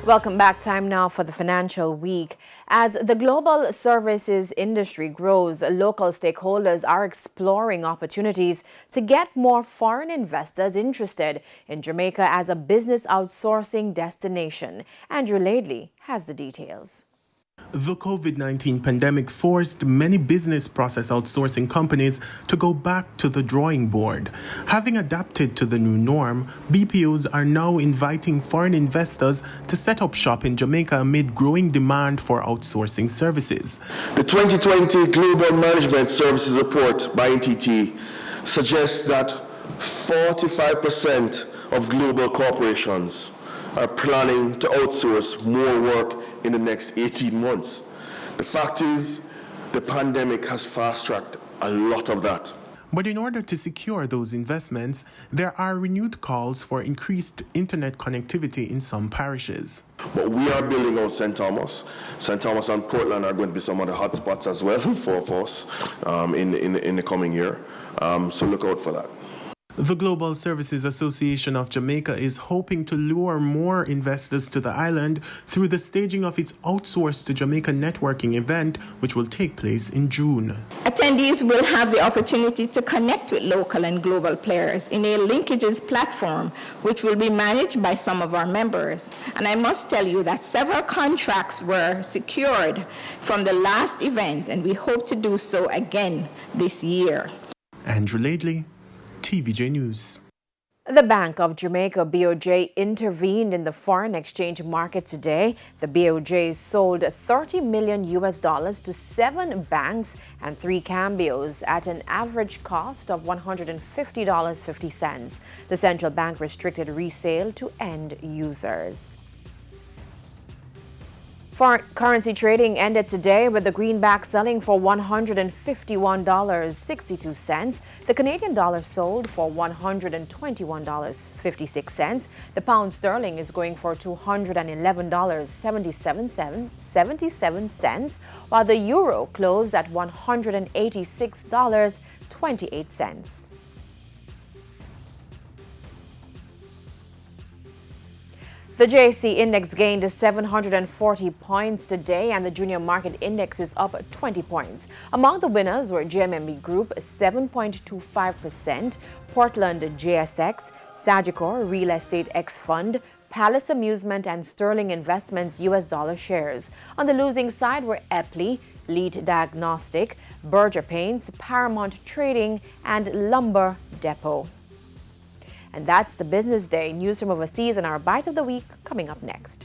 Welcome back. Time now for the financial week. As the global services industry grows, local stakeholders are exploring opportunities to get more foreign investors interested in Jamaica as a business outsourcing destination. Andrew Laidley has the details. The COVID-19 pandemic forced many business process outsourcing companies to go back to the drawing board. Having adapted to the new norm, BPOs are now inviting foreign investors to set up shop in Jamaica amid growing demand for outsourcing services. The 2020 Global Management Services Report by NTT suggests that 45% of global corporations are planning to outsource more work in the next 18 months. The fact is, the pandemic has fast-tracked a lot of that. But in order to secure those investments, there are renewed calls for increased internet connectivity in some parishes. But we are building out St. Thomas. St. Thomas and Portland are going to be some of the hotspots as well for us in the coming year. So look out for that. The Global Services Association of Jamaica is hoping to lure more investors to the island through the staging of its Outsource to Jamaica networking event, which will take place in June. Attendees will have the opportunity to connect with local and global players in a linkages platform, which will be managed by some of our members. And I must tell you that several contracts were secured from the last event, and we hope to do so again this year. Andrew Laidley, TVJ News. The Bank of Jamaica, BOJ, intervened in the foreign exchange market today. The BOJ sold $30 million to 7 banks and 3 cambios at an average cost of $150.50. The central bank restricted resale to end users. Foreign currency trading ended today with the greenback selling for $151.62. The Canadian dollar sold for $121.56. The pound sterling is going for $211.77, while the euro closed at $186.28. The JC index gained 740 points today, and the junior market index is up 20 points. Among the winners were GMMB Group 7.25%, Portland JSX, Sagicor Real Estate X Fund, Palace Amusement, and Sterling Investments US dollar shares. On the losing side were Epley, Lead Diagnostic, Berger Paints, Paramount Trading, and Lumber Depot. And that's the Business Day. News from overseas and our Bite of the Week coming up next.